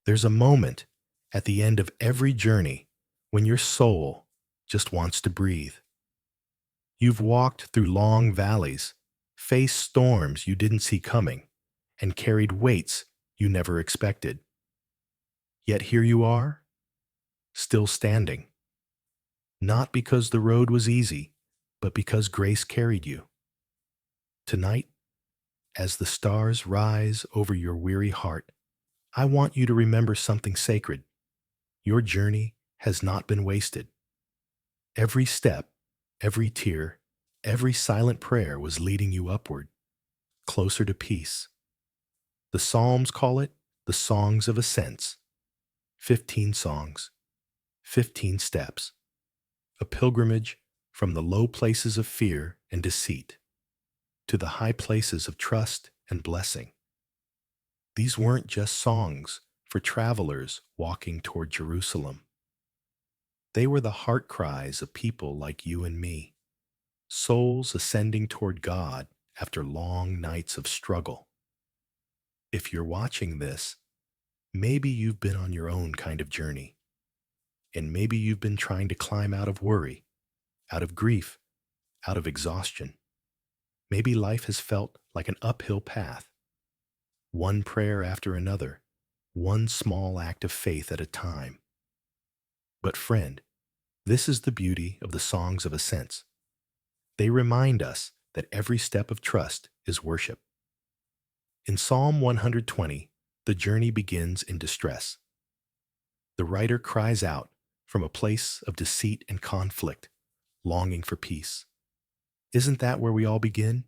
There's a moment at the end of every journey when your soul just wants to breathe. You've walked through long valleys, faced storms you didn't see coming, and carried weights you never expected. Yet here you are, still standing, not because the road was easy, but because grace carried you. Tonight, as the stars rise over your weary heart, I want you to remember something sacred. Your journey has not been wasted. Every step, every tear, every silent prayer was leading you upward, closer to peace. The Psalms call it the Songs of Ascent. 15 songs, 15 steps, a pilgrimage from the low places of fear and deceit to the high places of trust and blessing. These weren't just songs for travelers walking toward Jerusalem. They were the heart cries of people like you and me, souls ascending toward God after long nights of struggle. If you're watching this, maybe you've been on your own kind of journey, and maybe you've been trying to climb out of worry, out of grief, out of exhaustion. Maybe life has felt like an uphill path, one prayer after another, one small act of faith at a time. But friend, this is the beauty of the Songs of Ascent. They remind us that every step of trust is worship. In Psalm 120, the journey begins in distress. The writer cries out from a place of deceit and conflict, longing for peace. Isn't that where we all begin?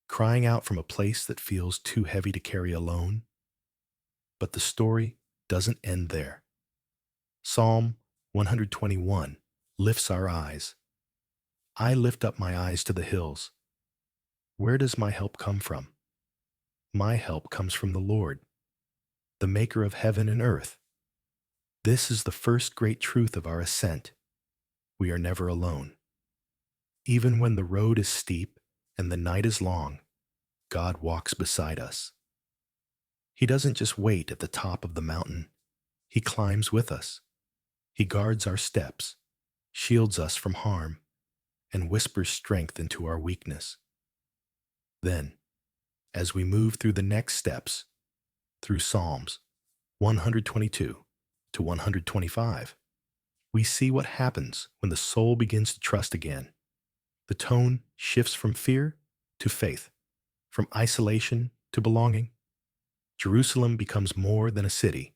Crying out from a place that feels too heavy to carry alone? But the story doesn't end there. Psalm 121 lifts our eyes. I lift up my eyes to the hills. Where does my help come from? My help comes from the Lord, the maker of heaven and earth. This is the first great truth of our ascent. We are never alone. Even when the road is steep and the night is long, God walks beside us. He doesn't just wait at the top of the mountain. He climbs with us. He guards our steps, shields us from harm, and whispers strength into our weakness. Then, as we move through the next steps, through Psalms 122 to 125, we see what happens when the soul begins to trust again. The tone shifts from fear to faith, from isolation to belonging. Jerusalem becomes more than a city.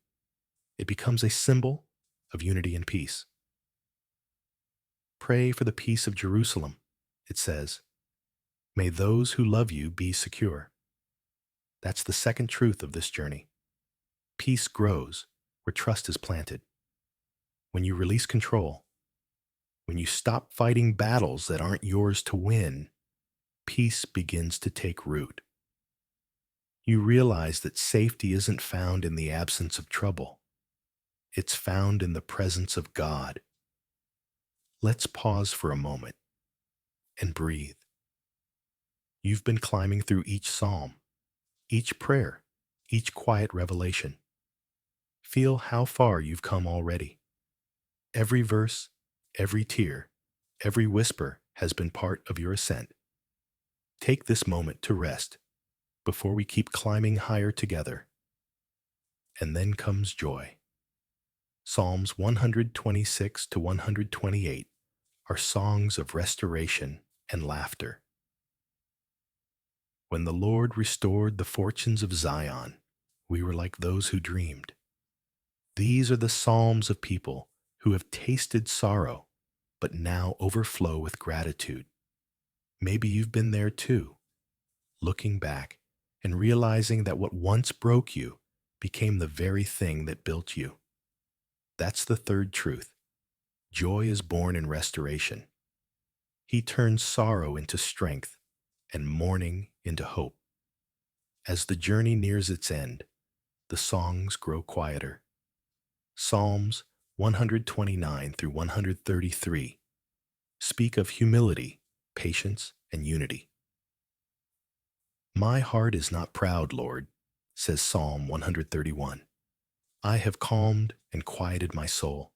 It becomes a symbol of unity and peace. Pray for the peace of Jerusalem, it says. May those who love you be secure. That's the second truth of this journey. Peace grows where trust is planted. When you release control, when you stop fighting battles that aren't yours to win, peace begins to take root. You realize that safety isn't found in the absence of trouble. It's found in the presence of God. Let's pause for a moment and breathe. You've been climbing through each psalm, each prayer, each quiet revelation. Feel how far you've come already. Every verse, every tear, every whisper has been part of your ascent. Take this moment to rest before we keep climbing higher together. And then comes joy. Psalms 126 to 128 are songs of restoration and laughter. When the Lord restored the fortunes of Zion, we were like those who dreamed. These are the psalms of people who have tasted sorrow, but now overflow with gratitude. Maybe you've been there too, looking back and realizing that what once broke you became the very thing that built you. That's the third truth. Joy is born in restoration. He turns sorrow into strength and mourning into hope. As the journey nears its end, the songs grow quieter. Psalms 129 through 133 speak of humility, patience, and unity. My heart is not proud, Lord, says Psalm 131. I have calmed and quieted my soul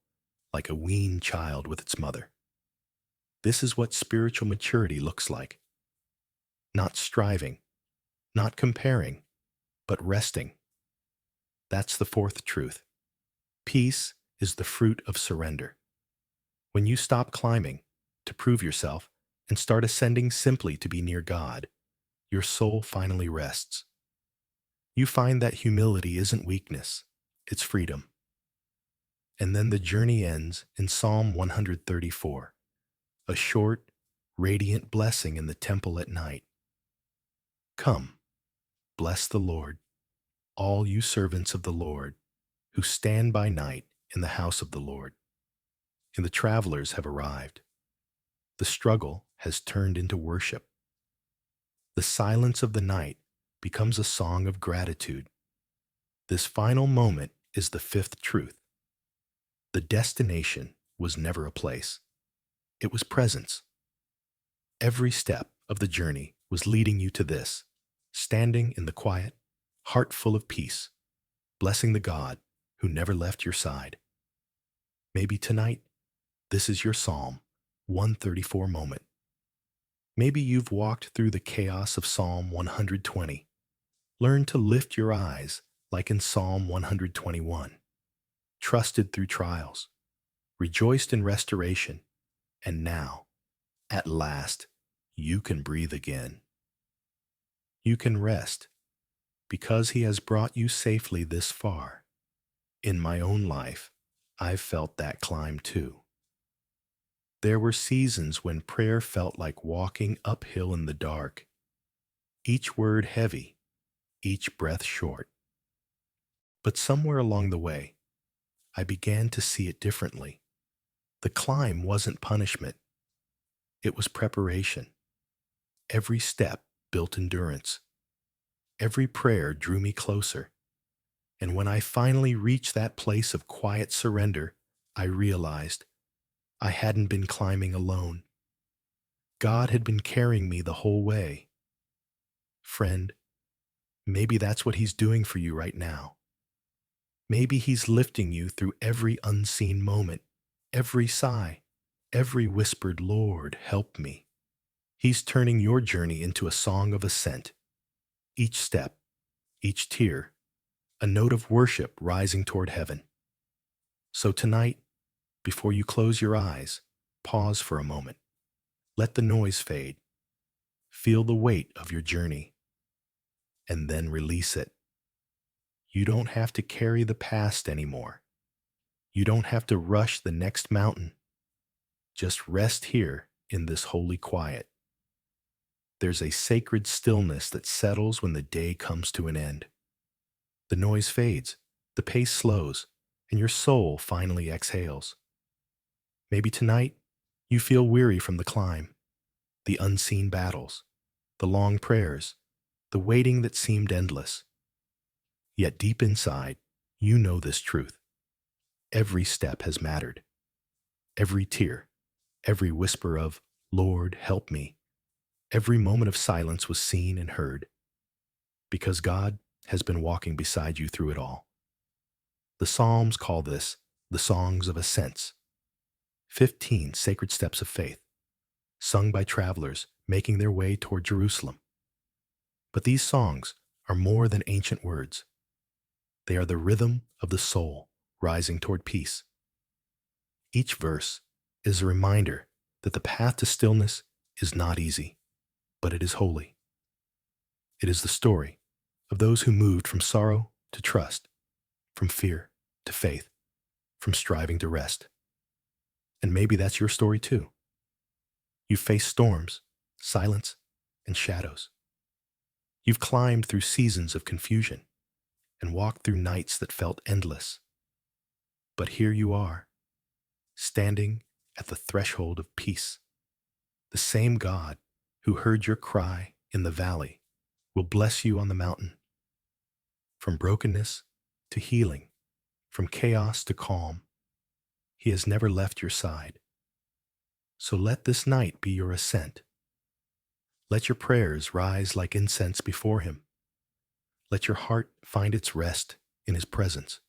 like a weaned child with its mother. This is what spiritual maturity looks like. Not striving, not comparing, but resting. That's the fourth truth. Peace is the fruit of surrender. When you stop climbing to prove yourself and start ascending simply to be near God, your soul finally rests. You find that humility isn't weakness, it's freedom. And then the journey ends in Psalm 134, a short, radiant blessing in the temple at night. Come, bless the Lord, all you servants of the Lord, who stand by night in the house of the Lord. And the travelers have arrived. The struggle has turned into worship. The silence of the night becomes a song of gratitude. This final moment is the fifth truth. The destination was never a place. It was presence. Every step of the journey was leading you to this, standing in the quiet, heart full of peace, blessing the God who never left your side. Maybe tonight, this is your Psalm 134 moment. Maybe you've walked through the chaos of Psalm 120. Learn to lift your eyes like in Psalm 121. Trusted through trials, rejoiced in restoration, and now, at last, you can breathe again. You can rest because He has brought you safely this far. In my own life, I've felt that climb too. There were seasons when prayer felt like walking uphill in the dark, each word heavy, each breath short. But somewhere along the way, I began to see it differently. The climb wasn't punishment, it was preparation. Every step built endurance. Every prayer drew me closer. And when I finally reached that place of quiet surrender, I realized I hadn't been climbing alone. God had been carrying me the whole way. Friend, maybe that's what He's doing for you right now. Maybe He's lifting you through every unseen moment, every sigh, every whispered, Lord, help me. He's turning your journey into a song of ascent. Each step, each tear, a note of worship rising toward heaven. So tonight, before you close your eyes, pause for a moment. Let the noise fade. Feel the weight of your journey, and then release it. You don't have to carry the past anymore. You don't have to rush the next mountain. Just rest here in this holy quiet. There's a sacred stillness that settles when the day comes to an end. The noise fades, the pace slows, and your soul finally exhales. Maybe tonight you feel weary from the climb, the unseen battles, the long prayers, the waiting that seemed endless. Yet deep inside, you know this truth. Every step has mattered. Every tear, every whisper of, Lord, help me, every moment of silence was seen and heard. Because God has been walking beside you through it all. The Psalms call this the Songs of Ascent, 15 sacred steps of faith, sung by travelers making their way toward Jerusalem. But these songs are more than ancient words. They are the rhythm of the soul rising toward peace. Each verse is a reminder that the path to stillness is not easy, but it is holy. It is the story of those who moved from sorrow to trust, from fear to faith, from striving to rest. And maybe that's your story too. You've faced storms, silence, and shadows. You've climbed through seasons of confusion and walked through nights that felt endless. But here you are, standing at the threshold of peace. The same God who heard your cry in the valley will bless you on the mountain. From brokenness to healing, from chaos to calm, He has never left your side. So let this night be your ascent. Let your prayers rise like incense before Him. Let your heart find its rest in His presence.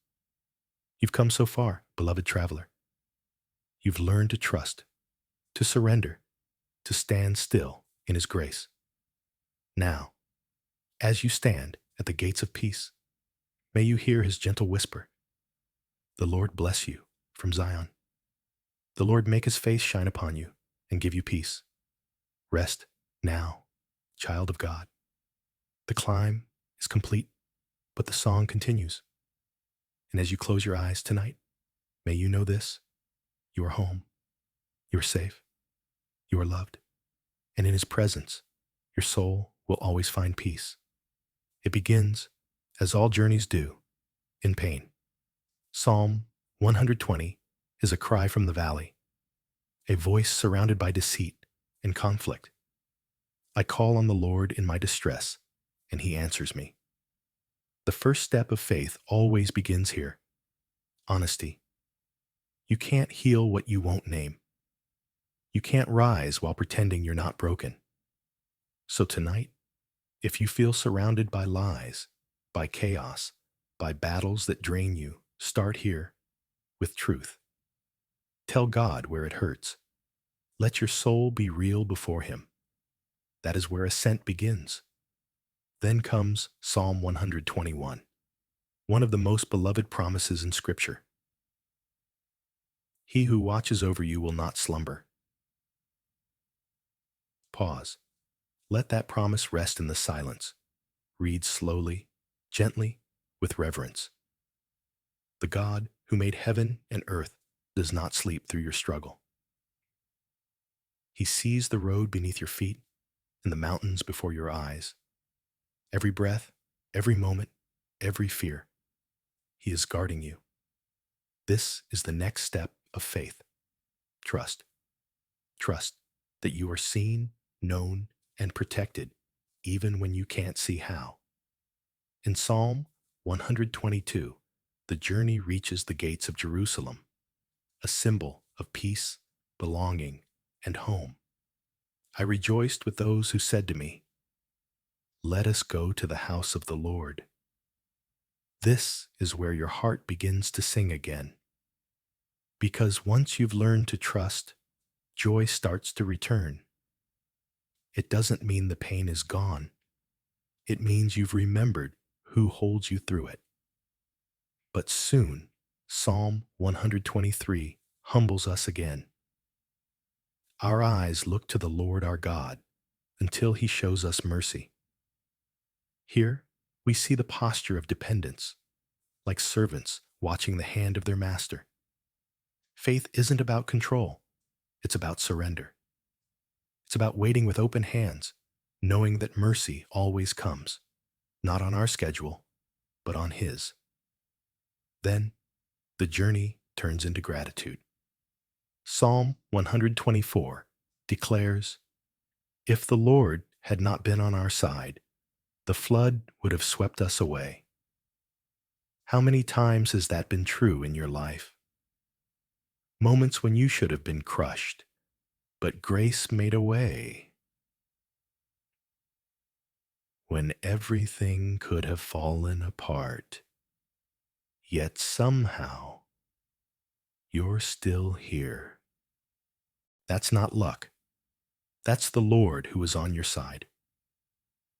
You've come so far, beloved traveler. You've learned to trust, to surrender, to stand still in His grace. Now, as you stand at the gates of peace, may you hear His gentle whisper, "The Lord bless you from Zion. The Lord make His face shine upon you and give you peace. Rest now, child of God." The climb is complete, but the song continues. And as you close your eyes tonight, may you know this: you are home, you are safe, you are loved, and in His presence, your soul will always find peace. It begins, as all journeys do, in pain. Psalm 120 is a cry from the valley, a voice surrounded by deceit and conflict. I call on the Lord in my distress, and He answers me. The first step of faith always begins here: honesty. You can't heal what you won't name. You can't rise while pretending you're not broken. So tonight, if you feel surrounded by lies, by chaos, by battles that drain you, start here with truth. Tell God where it hurts. Let your soul be real before Him. That is where ascent begins. Then comes Psalm 121, one of the most beloved promises in Scripture. He who watches over you will not slumber. Pause. Let that promise rest in the silence. Read slowly, gently, with reverence. The God who made heaven and earth does not sleep through your struggle. He sees the road beneath your feet and the mountains before your eyes. Every breath, every moment, every fear. He is guarding you. This is the next step of faith. Trust. Trust that you are seen, known, and protected, even when you can't see how. In Psalm 122, the journey reaches the gates of Jerusalem, a symbol of peace, belonging, and home. I rejoiced with those who said to me, "Let us go to the house of the Lord." This is where your heart begins to sing again. Because once you've learned to trust, joy starts to return. It doesn't mean the pain is gone. It means you've remembered who holds you through it. But soon, Psalm 123 humbles us again. Our eyes look to the Lord our God until He shows us mercy. Here, we see the posture of dependence, like servants watching the hand of their master. Faith isn't about control. It's about surrender. It's about waiting with open hands, knowing that mercy always comes, not on our schedule, but on His. Then, the journey turns into gratitude. Psalm 124 declares, "If the Lord had not been on our side, the flood would have swept us away." How many times has that been true in your life? Moments when you should have been crushed, but grace made a way. When everything could have fallen apart, yet somehow you're still here. That's not luck. That's the Lord who is on your side.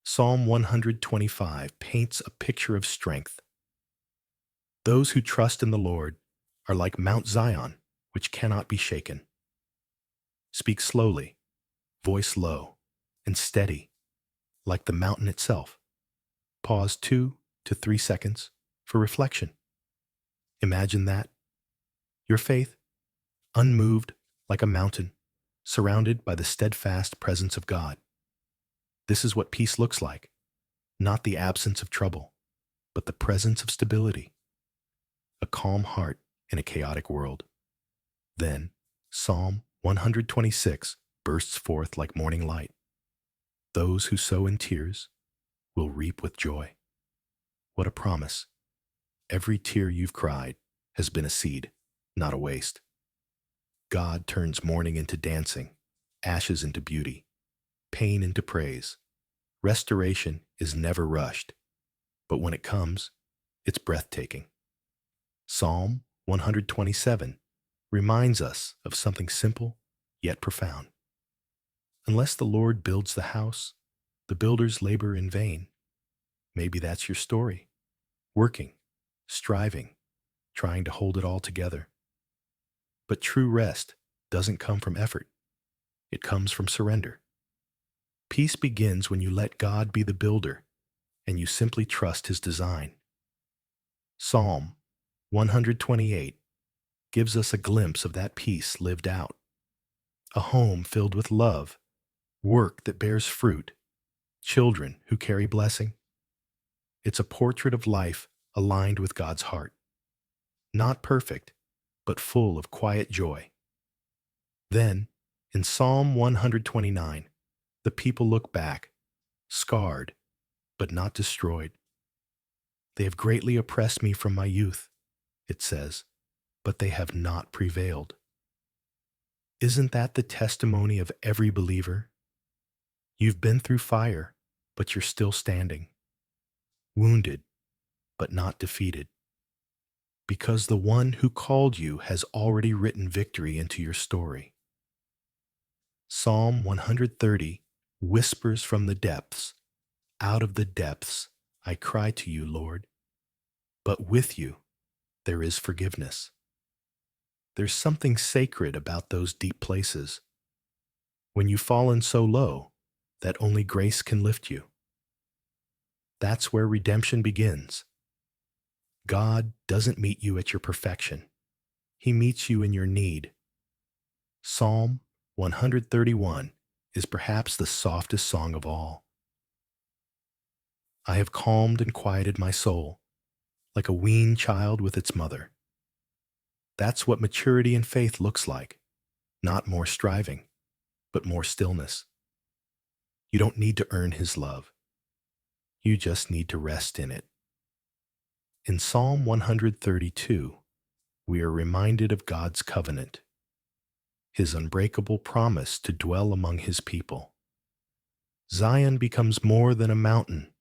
Psalm 125 paints a picture of strength. Those who trust in the Lord are like Mount Zion, which cannot be shaken. Speak slowly, voice low, and steady, like the mountain itself. Pause 2 to 3 seconds for reflection. Imagine that. Your faith, unmoved like a mountain, surrounded by the steadfast presence of God. This is what peace looks like, not the absence of trouble, but the presence of stability, a calm heart in a chaotic world. Then, Psalm 126 bursts forth like morning light. Those who sow in tears will reap with joy. What a promise. Every tear you've cried has been a seed, not a waste. God turns mourning into dancing, ashes into beauty, pain into praise. Restoration is never rushed, but when it comes, it's breathtaking. Psalm 127 reminds us of something simple yet profound. Unless the Lord builds the house, the builders labor in vain. Maybe that's your story. Working, striving, trying to hold it all together. But true rest doesn't come from effort. It comes from surrender. Peace begins when you let God be the builder and you simply trust his design. Psalm 128 gives us a glimpse of that peace lived out. A home filled with love, work that bears fruit, children who carry blessing. It's a portrait of life aligned with God's heart. Not perfect, but full of quiet joy. Then, in Psalm 129, the people look back, scarred, but not destroyed. They have greatly oppressed me from my youth, it says, but they have not prevailed. Isn't that the testimony of every believer? You've been through fire, but you're still standing. Wounded, but not defeated. Because the one who called you has already written victory into your story. Psalm 130 whispers from the depths, out of the depths I cry to you, Lord. But with you there is forgiveness. There's something sacred about those deep places. When you've fallen so low that only grace can lift you. That's where redemption begins. God doesn't meet you at your perfection. He meets you in your need. Psalm 131 is perhaps the softest song of all. I have calmed and quieted my soul, like a weaned child with its mother. That's what maturity and faith looks like. Not more striving, but more stillness. You don't need to earn his love. You just need to rest in it. In Psalm 132, we are reminded of God's covenant, his unbreakable promise to dwell among his people. Zion becomes more than a mountain.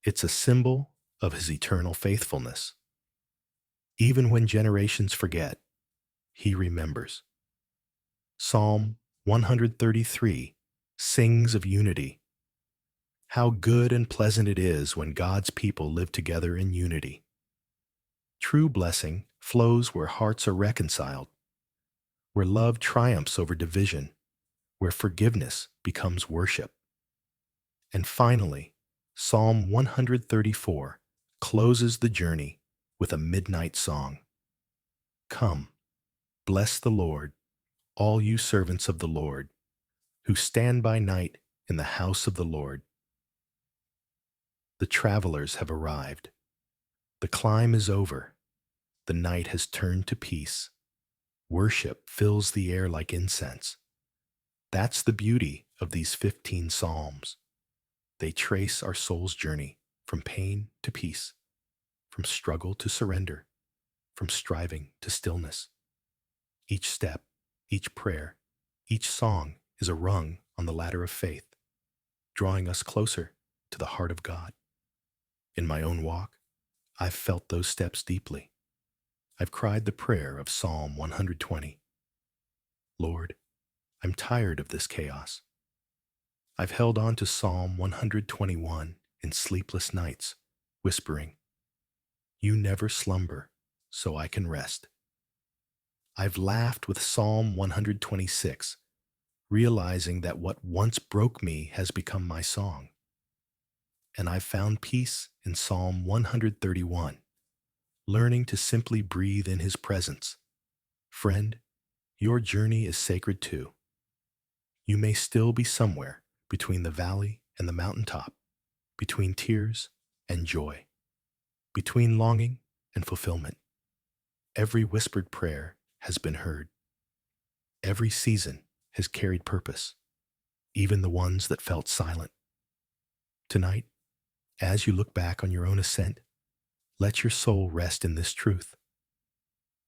It's a symbol of his eternal faithfulness. Even when generations forget, he remembers. Psalm 133 sings of unity. How good and pleasant it is when God's people live together in unity. True blessing flows where hearts are reconciled, where love triumphs over division, where forgiveness becomes worship. And finally, Psalm 134 closes the journey with a midnight song. Come, bless the Lord, all you servants of the Lord, who stand by night in the house of the Lord. The travelers have arrived. The climb is over. The night has turned to peace. Worship fills the air like incense. That's the beauty of these 15 psalms. They trace our soul's journey from pain to peace, from struggle to surrender, from striving to stillness. Each step, each prayer, each song is a rung on the ladder of faith, drawing us closer to the heart of God. In my own walk, I've felt those steps deeply. I've cried the prayer of Psalm 120. Lord, I'm tired of this chaos. I've held on to Psalm 121 in sleepless nights, whispering, you never slumber, so I can rest. I've laughed with Psalm 126, realizing that what once broke me has become my song. And I've found peace in Psalm 131, learning to simply breathe in his presence. Friend, your journey is sacred too. You may still be somewhere between the valley and the mountaintop, between tears and joy, between longing and fulfillment. Every whispered prayer has been heard. Every season has carried purpose, even the ones that felt silent. Tonight, as you look back on your own ascent, let your soul rest in this truth.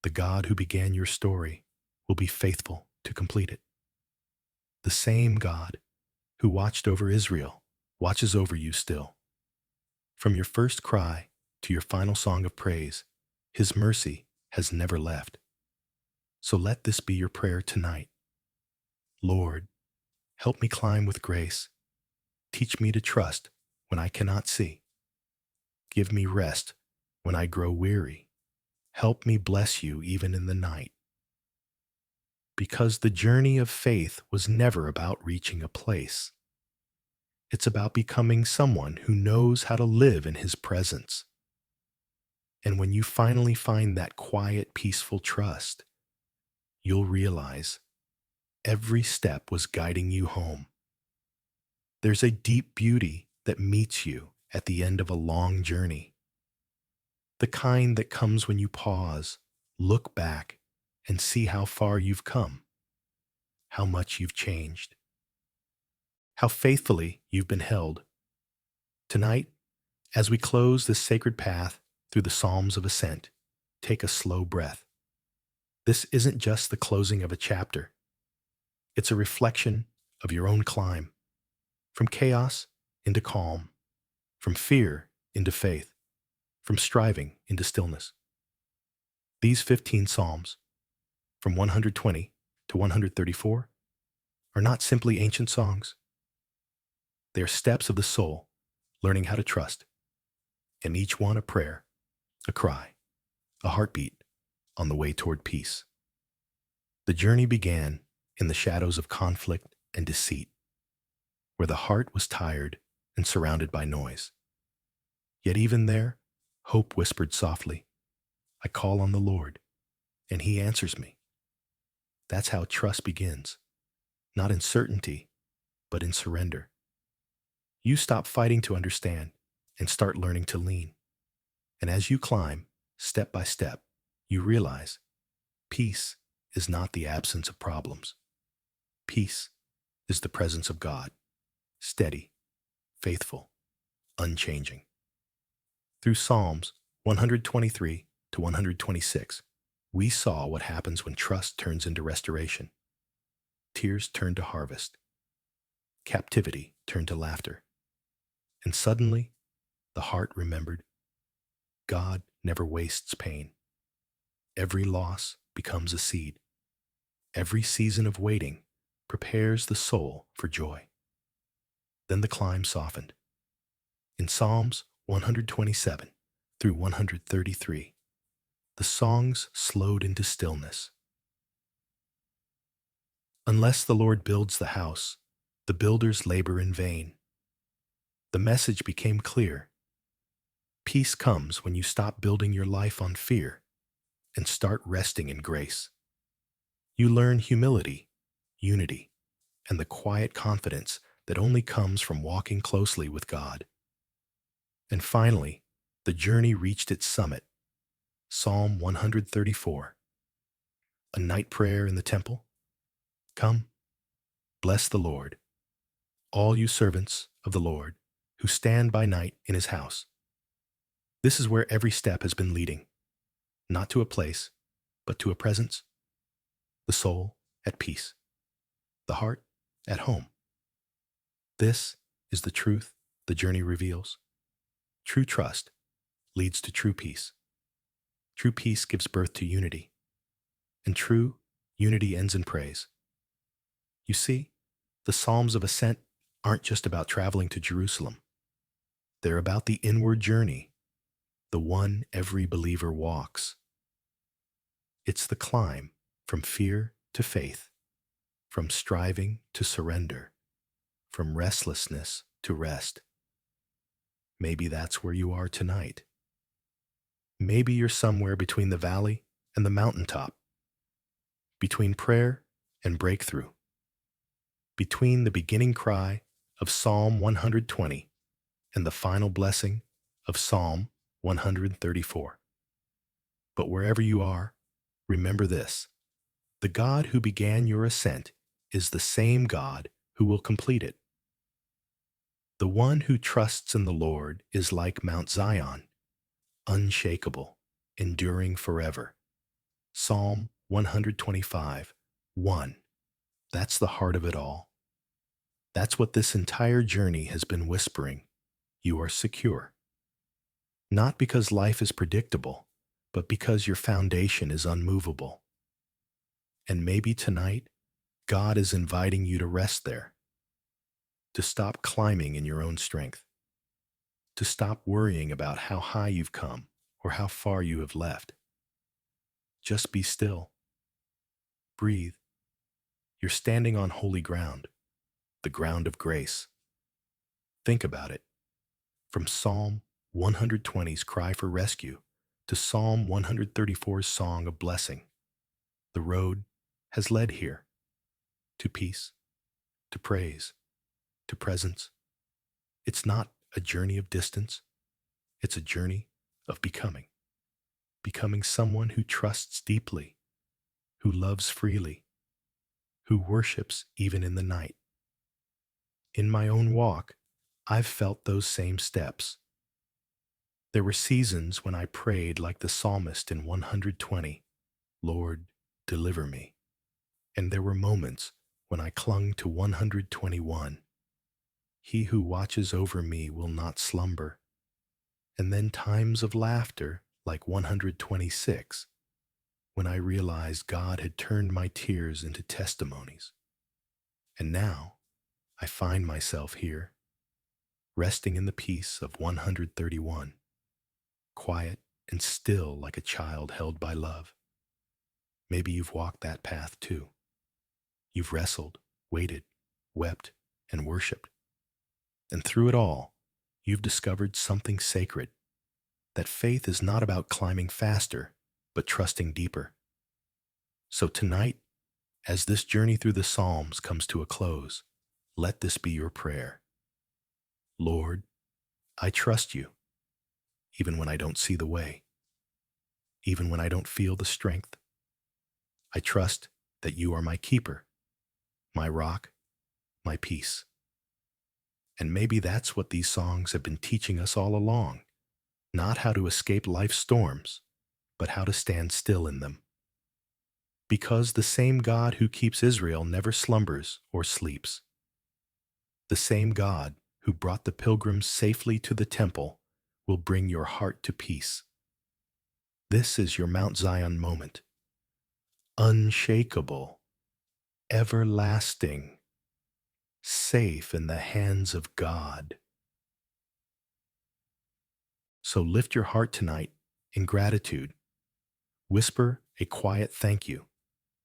The God who began your story will be faithful to complete it. The same God who watched over Israel watches over you still. From your first cry to your final song of praise, his mercy has never left. So let this be your prayer tonight. Lord, help me climb with grace. Teach me to trust when I cannot see. Give me rest when I grow weary. Help me bless you even in the night. Because the journey of faith was never about reaching a place. It's about becoming someone who knows how to live in his presence. And when you finally find that quiet, peaceful trust, you'll realize every step was guiding you home. There's a deep beauty that meets you at the end of a long journey. The kind that comes when you pause, look back, and see how far you've come, how much you've changed, how faithfully you've been held. Tonight, as we close this sacred path through the Songs of Ascent, take a slow breath. This isn't just the closing of a chapter. It's a reflection of your own climb, from chaos into calm, from fear into faith, from striving into stillness. These 15 Psalms, from 120 to 134, are not simply ancient songs. They are steps of the soul, learning how to trust, and each one a prayer, a cry, a heartbeat on the way toward peace. The journey began in the shadows of conflict and deceit, where the heart was tired and surrounded by noise. Yet even there, hope whispered softly, I call on the Lord, and he answers me. That's how trust begins, not in certainty, but in surrender. You stop fighting to understand and start learning to lean. And as you climb, step by step, you realize peace is not the absence of problems. Peace is the presence of God, steady, faithful, unchanging. Through Psalms 123 to 126, we saw what happens when trust turns into restoration. Tears turn to harvest. Captivity turned to laughter. And suddenly, the heart remembered, God never wastes pain. Every loss becomes a seed. Every season of waiting prepares the soul for joy. Then the climb softened. In Psalms 127 through 133, the songs slowed into stillness. Unless the Lord builds the house, the builders labor in vain. The message became clear. Peace comes when you stop building your life on fear and start resting in grace. You learn humility, unity, and the quiet confidence that only comes from walking closely with God. And finally, the journey reached its summit. Psalm 134. A night prayer in the temple. Come, bless the Lord, all you servants of the Lord who stand by night in his house. This is where every step has been leading, not to a place, but to a presence. The soul at peace, the heart at home. This is the truth the journey reveals. True trust leads to true peace. True peace gives birth to unity, and true unity ends in praise. You see, the Psalms of Ascent aren't just about traveling to Jerusalem. They're about the inward journey, the one every believer walks. It's the climb from fear to faith, from striving to surrender, from restlessness to rest. Maybe that's where you are tonight. Maybe you're somewhere between the valley and the mountaintop, between prayer and breakthrough, between the beginning cry of Psalm 120 and the final blessing of Psalm 134. But wherever you are, remember this: the God who began your ascent is the same God who will complete it. The one who trusts in the Lord is like Mount Zion, unshakable, enduring forever. Psalm 125, 1. That's the heart of it all. That's what this entire journey has been whispering. You are secure. Not because life is predictable, but because your foundation is unmovable. And maybe tonight, God is inviting you to rest there, to stop climbing in your own strength, to stop worrying about how high you've come or how far you have left. Just be still. Breathe. You're standing on holy ground, the ground of grace. Think about it. From Psalm 120's cry for rescue to Psalm 134's song of blessing, the road has led here to peace, to praise, to presence. It's not a journey of distance. It's a journey of becoming someone who trusts deeply, who loves freely, who worships even in the night. In my own walk, I've felt those same steps. There were seasons when I prayed like the psalmist in 120, Lord, deliver me. And there were moments when I clung to 121, He who watches over me will not slumber. And then times of laughter like 126, when I realized God had turned my tears into testimonies. And now I find myself here, resting in the peace of 131, quiet and still like a child held by love. Maybe you've walked that path too. You've wrestled, waited, wept, and worshiped. And through it all, you've discovered something sacred, that faith is not about climbing faster, but trusting deeper. So tonight, as this journey through the Psalms comes to a close, let this be your prayer. Lord, I trust you, even when I don't see the way, even when I don't feel the strength. I trust that you are my keeper, my rock, my peace. And maybe that's what these songs have been teaching us all along, not how to escape life's storms, but how to stand still in them. Because the same God who keeps Israel never slumbers or sleeps. The same God who brought the pilgrims safely to the temple will bring your heart to peace. This is your Mount Zion moment. Unshakable, everlasting, safe in the hands of God. So lift your heart tonight in gratitude. Whisper a quiet thank you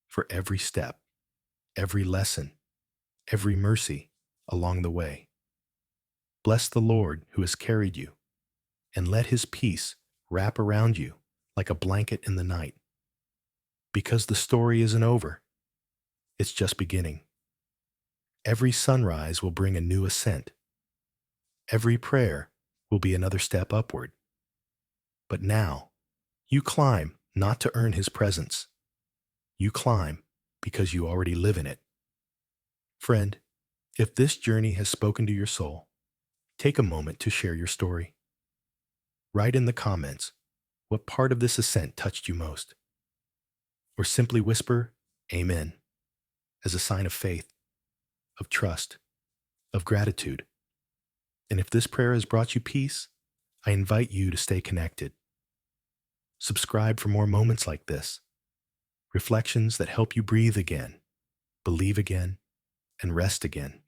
for every step, every lesson, every mercy along the way. Bless the Lord who has carried you, and let his peace wrap around you like a blanket in the night. Because the story isn't over, it's just beginning. Every sunrise will bring a new ascent. Every prayer will be another step upward. But now, you climb not to earn his presence. You climb because you already live in it. Friend, if this journey has spoken to your soul, take a moment to share your story. Write in the comments what part of this ascent touched you most. Or simply whisper, Amen, as a sign of faith, of trust, of gratitude. And if this prayer has brought you peace, I invite you to stay connected. Subscribe for more moments like this, reflections that help you breathe again, believe again, and rest again.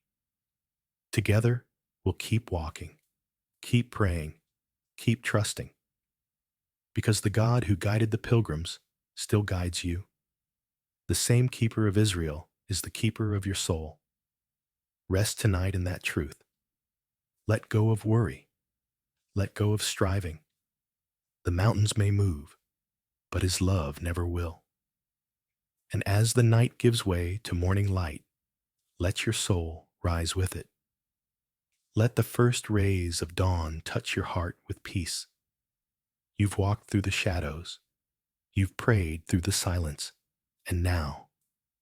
Together, we'll keep walking, keep praying, keep trusting. Because the God who guided the pilgrims still guides you. The same keeper of Israel is the keeper of your soul. Rest tonight in that truth. Let go of worry. Let go of striving. The mountains may move, but his love never will. And as the night gives way to morning light, let your soul rise with it. Let the first rays of dawn touch your heart with peace. You've walked through the shadows. You've prayed through the silence. And now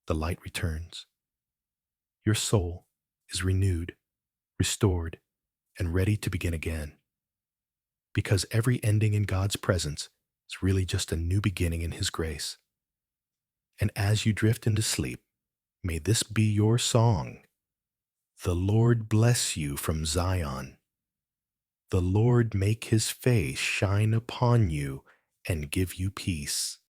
the light returns. Your soul is renewed, restored, and ready to begin again. Because every ending in God's presence is really just a new beginning in his grace. And as you drift into sleep, may this be your song. The Lord bless you from Zion. The Lord make his face shine upon you and give you peace.